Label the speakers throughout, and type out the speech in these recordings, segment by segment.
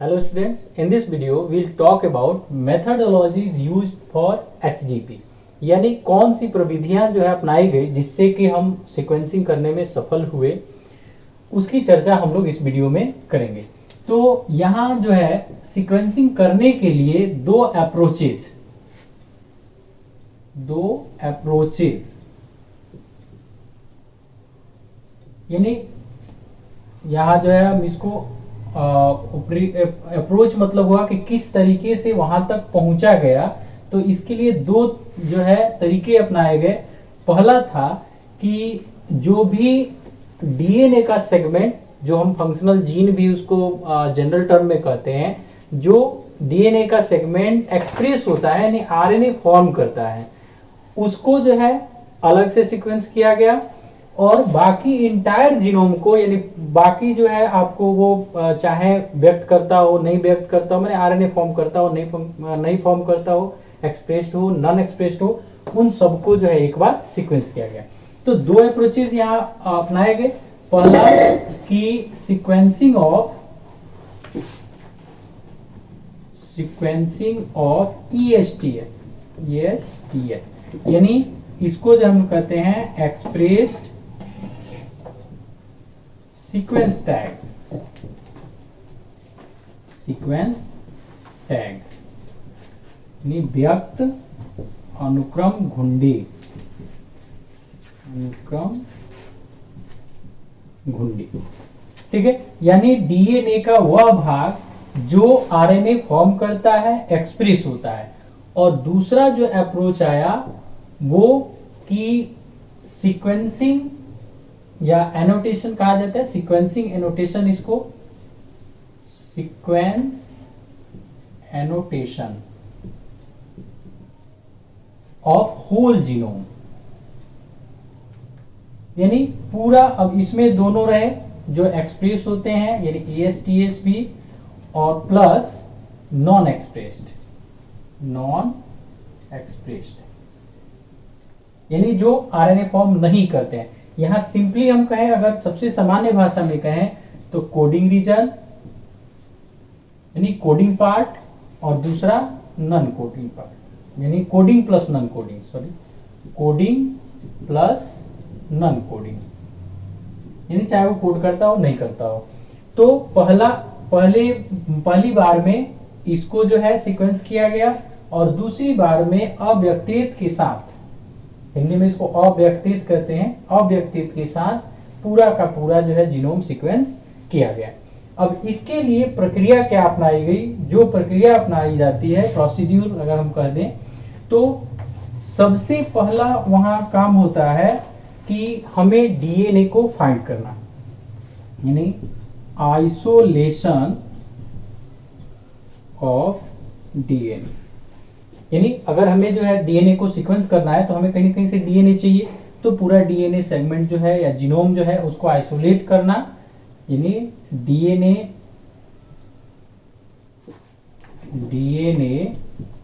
Speaker 1: Hello students, in this video we'll talk about methodologies used for HGP यानी कौन सी प्रविधियां जो है अपनाई गई जिससे कि हम सीक्वेंसिंग करने में सफल हुए, उसकी चर्चा हम लोग इस वीडियो में करेंगे। तो यहाँ जो है सीक्वेंसिंग करने के लिए दो अप्रोचेस यानी यहाँ जो है हम इसको अप्रोच मतलब हुआ कि किस तरीके से वहां तक पहुंचा गया। तो इसके लिए दो जो है तरीके अपनाए गए। पहला था कि जो भी डीएनए का सेगमेंट, जो हम फंक्शनल जीन भी उसको जनरल टर्म में कहते हैं, जो डीएनए का सेगमेंट एक्सप्रेस होता है यानी आरएनए फॉर्म करता है, उसको जो है अलग से सीक्वेंस किया गया। और बाकी इंटायर जीनोम को यानी बाकी जो है आपको वो चाहे व्यक्त करता हो नहीं व्यक्त करता हो, मैंने आरएनए फॉर्म करता हो नहीं फॉर्म करता हो, एक्सप्रेस्ड हो नॉन एक्सप्रेस्ड हो, उन सबको जो है एक बार सीक्वेंस किया गया। तो दो अप्रोचेस यहाँ अपनाए गए। पहला कि सीक्वेंसिंग ऑफ ESTS यानी इसको जो हम कहते हैं एक्सप्रेस्ड सीक्वेंस टैग्स यानी व्यक्त अनुक्रम घुंडी ठीक है। यानी डीएनए का वह भाग जो आरएनए फॉर्म करता है, एक्सप्रेस होता है। और दूसरा जो अप्रोच आया वो कि सीक्वेंसिंग या एनोटेशन कहा जाता है, सीक्वेंसिंग एनोटेशन, इसको sequence annotation of whole genome यानी पूरा। अब इसमें दोनों रहे जो एक्सप्रेस होते हैं यानी ESTS भी, और प्लस नॉन एक्सप्रेस्ड यानी जो आरएनए फॉर्म नहीं करते हैं। यहां सिंपली हम कहें, अगर सबसे सामान्य भाषा में कहें तो कोडिंग रीजन यानी कोडिंग पार्ट, और दूसरा नॉन कोडिंग पार्ट यानी कोडिंग प्लस नॉन कोडिंग यानी चाहे वो कोड करता हो नहीं करता हो। तो पहली बार में इसको जो है सीक्वेंस किया गया, और दूसरी बार में अव्यक्तित के साथ, हिंदी में इसको अव्यक्तित कहते हैं, अव्यक्तित के साथ पूरा का पूरा जो है जीनोम सीक्वेंस किया गया। अब इसके लिए प्रक्रिया क्या अपनाई गई? जो प्रक्रिया अपनाई जाती है, प्रोसीड्यूर अगर हम कह दें, तो सबसे पहला वहां काम होता है कि हमें डीएनए को फाइंड करना यानी आइसोलेशन ऑफ डीएनए। यानी अगर हमें जो है डीएनए को सीक्वेंस करना है तो हमें कहीं ना कहीं से डीएनए चाहिए। तो पूरा डीएनए सेगमेंट जो है या जीनोम जो है उसको आइसोलेट करना यानी डीएनए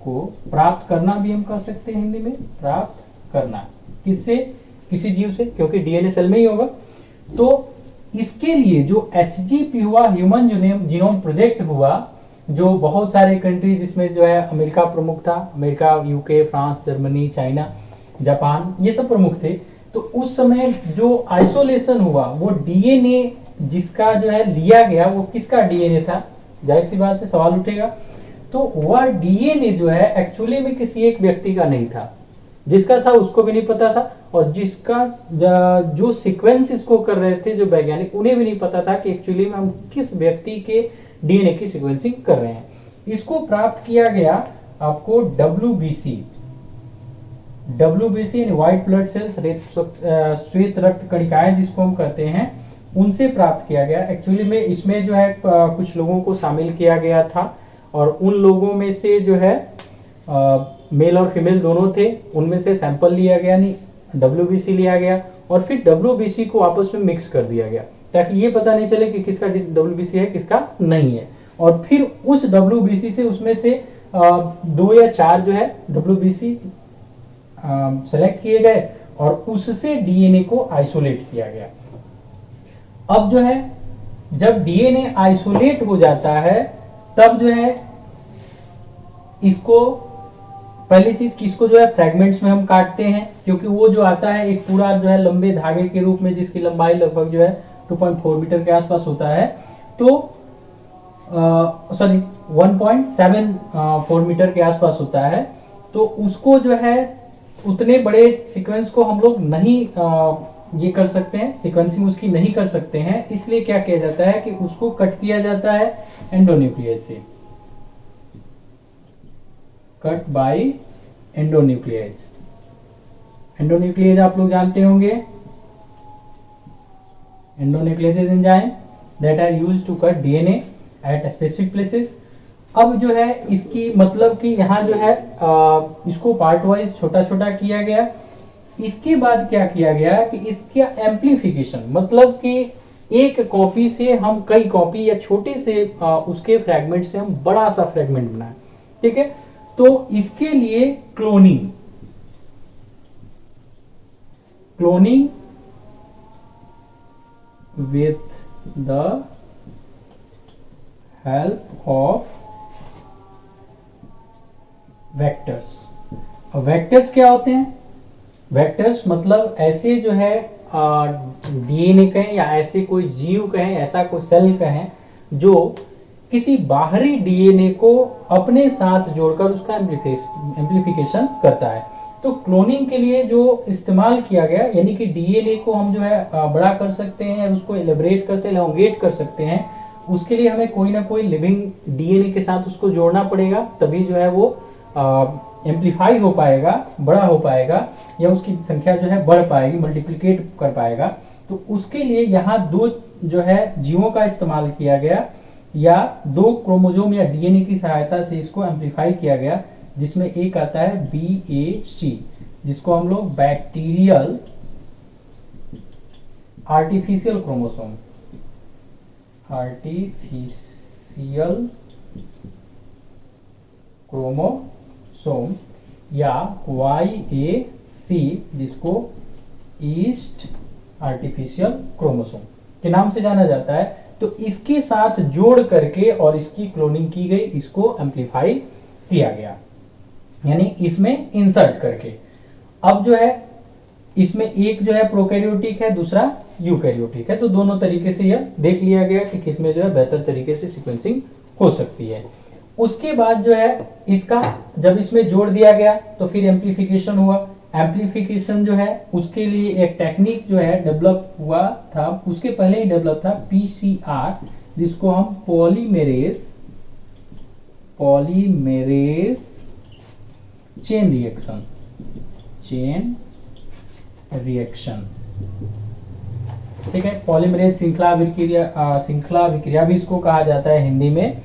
Speaker 1: को प्राप्त करना भी हम कह सकते हैं हिंदी में, प्राप्त करना। किससे? किसी जीव से, क्योंकि डीएनए सेल में ही होगा। तो इसके लिए जो HGP हुआ, ह्यूमन जीनोम प्रोजेक्ट हुआ, जो बहुत सारे कंट्री जिसमें जो है अमेरिका प्रमुख था, America, UK, France, Germany, China, Japan, ये सब प्रमुख थे। तो उस समय जो आइसोलेशन हुआ वो डीएनए जिसका जो है लिया गया वो किसका डीएनए था? जाहिर सी बात है सवाल उठेगा। तो वह डीएनए जो है एक्चुअली में किसी एक व्यक्ति का नहीं था, जिसका था उसको भी नहीं पता था, और जिसका जो सीक्वेंस इसको कर रहे थे जो वैज्ञानिक, उन्हें भी नहीं पता था कि एक्चुअली में हम किस व्यक्ति के डीएनए की सीक्वेंसिंग कर रहे हैं। इसको प्राप्त किया गया आपको WBC यानी व्हाइट ब्लड सेल्स, श्वेत रक्त कणिकाएं जिसको हम कहते हैं, उनसे प्राप्त किया गया। एक्चुअली में इसमें जो है कुछ लोगों को शामिल किया गया था, और उन लोगों में से जो है मेल और फीमेल दोनों थे, उनमें से सैंपल लिया गया, नहीं WBC लिया गया, और फिर WBC को आपस में मिक्स कर दिया गया ताकि ये पता नहीं चले कि किसका WBC है किसका नहीं है। और फिर उस WBC से, उसमें से 2 या 4 जो है WBC सेलेक्ट किए गए, और उससे डीएनए को आइसोलेट किया गया। अब जो है जब डीएनए आइसोलेट हो जाता है तब जो है इसको पहली चीज कि इसको जो है फ्रेगमेंट्स में हम काटते हैं, क्योंकि वो जो आता है एक पूरा जो है लंबे धागे के रूप में, जिसकी लंबाई लगभग जो है 2.4 मीटर के आसपास होता है, तो 1.74 मीटर के आसपास होता है। तो उसको जो है उतने बड़े सीक्वेंस को हम लोग नहीं ये कर सकते हैं, सीक्वेंसिंग उसकी नहीं कर सकते हैं, इसलिए क्या किया जाता है कि उसको कट किया जाता है एंडोन्यूक्लियस से, कट बाय एंडोन्यूक्लियस। एंडोन्यूक्लियस आप लोग जानते होंगे, endonuclease enzyme that are used to cut DNA at specific places. अब जो है इसकी मतलब कि यहाँ जो है इसको पार्ट वाइज छोटा छोटा किया गया। इसके बाद क्या किया गया कि इसका एम्प्लीफिकेशन, मतलब कि एक कॉपी से हम कई कॉपी या छोटे से उसके फ्रैगमेंट से हम बड़ा सा फ्रैगमेंट बनाए, ठीक है। तो इसके लिए cloning with the help of vectors. Vectors क्या होते हैं? वेक्टर्स मतलब ऐसे जो है डीएनए कहें या ऐसे कोई जीव कहें, ऐसा कोई सेल कहें जो किसी बाहरी डीएनए को अपने साथ जोड़कर उसका एम्प्लीफिकेशन करता है। तो क्लोनिंग के लिए जो इस्तेमाल किया गया, यानी कि डीएनए को हम जो है बड़ा कर सकते हैं, उसको एलिब्रेट कर सकते हैं, एलोंगेट कर सकते हैं, उसके लिए हमें कोई ना कोई लिविंग डीएनए के साथ उसको जोड़ना पड़ेगा, तभी जो है वो एम्प्लीफाई हो पाएगा, बड़ा हो पाएगा, या उसकी संख्या जो है बढ़ पाएगी, मल्टीप्लिकेट कर पाएगा। तो उसके लिए यहाँ दो जो है जीवों का इस्तेमाल किया गया, या दो क्रोमोसोम या डीएनए की सहायता से इसको एम्प्लीफाई किया गया, जिसमें एक आता है BAC, जिसको हम लोग bacterial artificial chromosome, artificial chromosome, या YAC, जिसको ईस्ट आर्टिफिशियल क्रोमोसोम के नाम से जाना जाता है। तो इसके साथ जोड़ करके और इसकी क्लोनिंग की गई, इसको एम्प्लीफाई किया गया, यानी इसमें इंसर्ट करके। अब जो है इसमें एक जो है प्रोकैरियोटिक है, दूसरा यूकैरियोटिक है, तो दोनों तरीके से यह देख लिया गया कि किसमें जो है बेहतर तरीके से सीक्वेंसिंग हो सकती है। उसके बाद जो है इसका जब इसमें जोड़ दिया गया तो फिर एम्प्लीफिकेशन हुआ। एम्प्लीफिकेशन जो है उसके लिए एक टेक्निक जो है डेवलप हुआ था, उसके पहले ही डेवलप था PCR, जिसको हम पॉलीमेरेज चेन रिएक्शन, ठीक है। पॉलीमरेज श्रृंखला विक्रिया भी इसको कहा जाता है हिंदी में।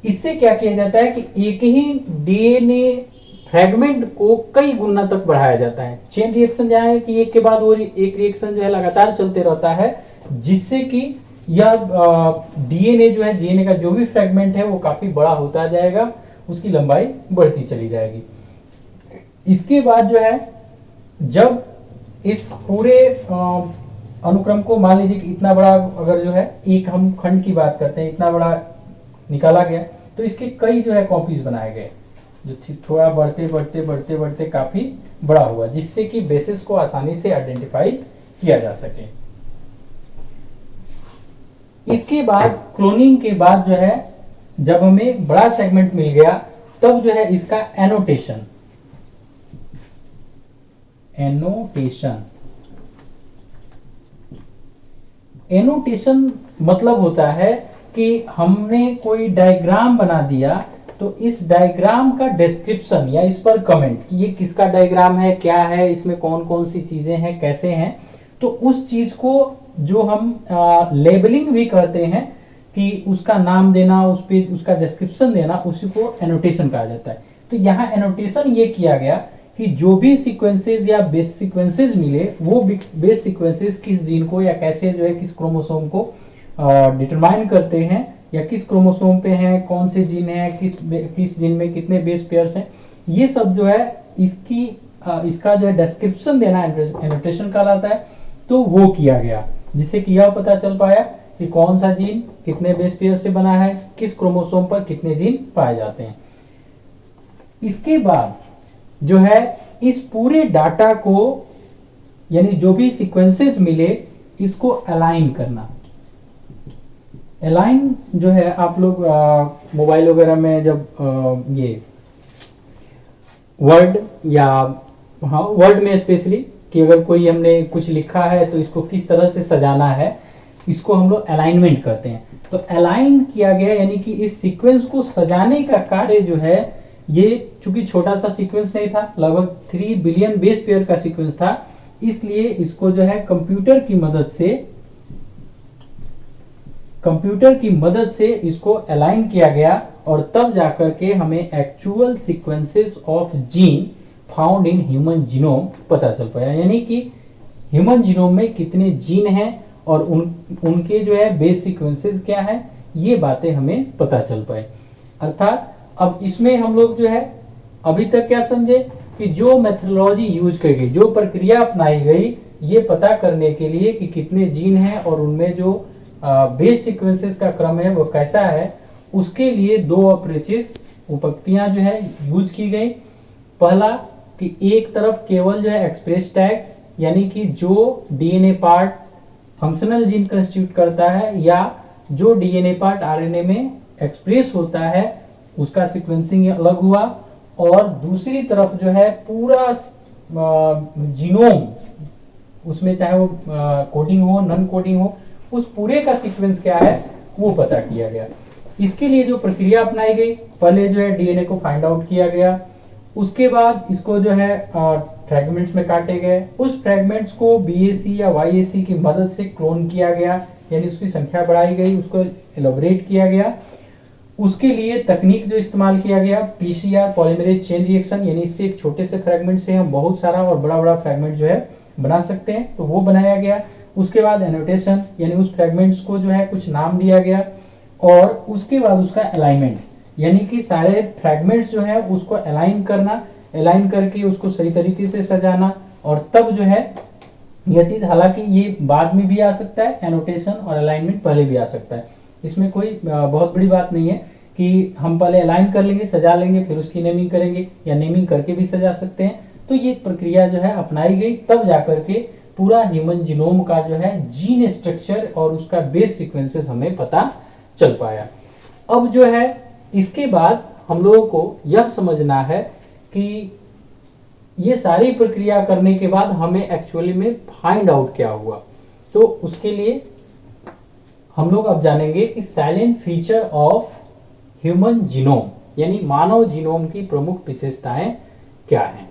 Speaker 1: इससे क्या किया जाता है कि एक ही डीएनए फ्रैगमेंट को कई गुना तक बढ़ाया जाता है। चेन रिएक्शन जहाँ है कि एक के बाद वो एक रिएक्शन जो है लगातार चलते रहता है, जिससे कि यह डीएनए जो है, डीएनए का जो भी फ्रैगमेंट है वो काफी बड़ा होता जाएगा, उसकी लंबाई बढ़ती चली जाएगी। इसके बाद जो है जब इस पूरे अनुक्रम को मान लीजिए कि इतना बड़ा, अगर जो है एक हम खंड की बात करते हैं, इतना बड़ा निकाला गया, तो इसके कई जो है कॉपीज बनाए गए, जो थोड़ा बढ़ते काफी बड़ा हुआ, जिससे कि बेसिस को आसानी से आइडेंटिफाई किया जा सके। इसके बाद क्लोनिंग के बाद जो है जब हमें बड़ा सेगमेंट मिल गया, तब जो है इसका एनोटेशन मतलब होता है कि हमने कोई डायग्राम बना दिया, तो इस डायग्राम का डिस्क्रिप्शन या इस पर कमेंट कि ये किसका डायग्राम है, क्या है, इसमें कौन कौन सी चीजें हैं, कैसे हैं, तो उस चीज को जो हम लेबलिंग भी कहते हैं कि उसका नाम देना, उस पे उसका डिस्क्रिप्शन देना, उसी को एनोटेशन कहा जाता है। तो यहाँ एनोटेशन ये किया गया कि जो भी सीक्वेंसेस या बेस सीक्वेंसेस मिले, वो बेस सीक्वेंसेस किस जीन को या कैसे जो है किस क्रोमोसोम को डिटरमाइन करते हैं, या किस क्रोमोसोम पे हैं, कौन से जीन है, किस जीन में कितने बेस पेयर्स हैं, ये सब जो है इसका जो है डिस्क्रिप्शन देना एनोटेशन कहलाता है। तो वो किया गया, जिससे कि यह पता चल पाया कि कौन सा जीन कितने बेस पेयर से बना है, किस क्रोमोसोम पर कितने जीन पाए जाते हैं। इसके बाद जो है इस पूरे डाटा को यानी जो भी सीक्वेंसेस मिले इसको अलाइन करना। अलाइन जो है आप लोग मोबाइल वगैरह में जब ये वर्ड या हाँ वर्ड में स्पेशली कि अगर कोई हमने कुछ लिखा है तो इसको किस तरह से सजाना है, इसको हम लोग अलाइनमेंट करते हैं। तो अलाइन किया गया यानी कि इस सीक्वेंस को सजाने का कार्य जो है, ये चूंकि छोटा सा सीक्वेंस नहीं था, लगभग 3 बिलियन बेस पेयर का सीक्वेंस था, इसलिए इसको जो है कंप्यूटर की मदद से इसको अलाइन किया गया और तब जाकर के हमें actual sequences of gene found in human genome पता चल पाया। यानी कि ह्यूमन जीनोम में कितने जीन हैं और उनके जो है बेस सीक्वेंसेस क्या है, ये बातें हमें पता चल पाए। अर्थात अब इसमें हम लोग जो है अभी तक क्या समझे कि जो मेथोडोलॉजी यूज की गई, जो प्रक्रिया अपनाई गई, ये पता करने के लिए कि कितने जीन हैं और उनमें जो बेस सीक्वेंसेस का क्रम है वो कैसा है, उसके लिए 2 अप्रोचेस उपयुक्तियां जो है यूज की गई। पहला कि एक तरफ केवल जो है एक्सप्रेस टैग्स यानी कि जो DNA part functional gene constitute करता है या जो डीएनए पार्ट आरएनए में एक्सप्रेस होता है उसका सीक्वेंसिंग अलग हुआ, और दूसरी तरफ जो है पूरा जीनोम, उसमें चाहे वो कोडिंग हो नॉन कोडिंग हो, उस पूरे का सीक्वेंस क्या है वो पता किया गया। इसके लिए जो प्रक्रिया अपनाई गई, पहले जो है डीएनए को फाइंड आउट किया गया, उसके बाद इसको जो है फ्रैगमेंट्स में काटे गए, उस फ्रैगमेंट्स को बीएसी या वाईएसी की मदद से क्लोन किया गया, यानी उसकी संख्या बढ़ाई गई, उसको एलोबरेट किया गया। उसके लिए तकनीक जो इस्तेमाल किया गया पीसीआर पॉलीमरेज चेन रिएक्शन, यानी इससे एक छोटे से फ्रैगमेंट से हम बहुत सारा और बड़ा बड़ा फ्रैगमेंट जो है बना सकते हैं, तो वो बनाया गया। उसके बाद एनोटेशन यानी उस फ्रैगमेंट्स को जो है कुछ नाम दिया गया, और उसके बाद उसका अलाइनमेंट्स यानी कि सारे फ्रैगमेंट्स जो है उसको अलाइन करना, अलाइन करके उसको सही तरीके से सजाना, और तब जो है यह चीज, हालांकि ये बाद में भी आ सकता है, एनोटेशन और अलाइनमेंट पहले भी आ सकता है, इसमें कोई बहुत बड़ी बात नहीं है कि हम पहले अलाइन कर लेंगे, सजा लेंगे, फिर उसकी नेमिंग करेंगे, या नेमिंग करके भी सजा सकते हैं। तो ये प्रक्रिया जो है अपनाई गई, तब जाकर के पूरा ह्यूमन जीनोम का जो है जीन स्ट्रक्चर और उसका बेस सीक्वेंसेस हमें पता चल पाया। अब जो है इसके बाद हम लोगों को यह समझना है कि ये सारी प्रक्रिया करने के बाद हमें एक्चुअली में फाइंड आउट क्या हुआ। तो उसके लिए हम लोग अब जानेंगे कि silent feature of human genome यानी मानव जीनोम की प्रमुख विशेषताएं क्या हैं।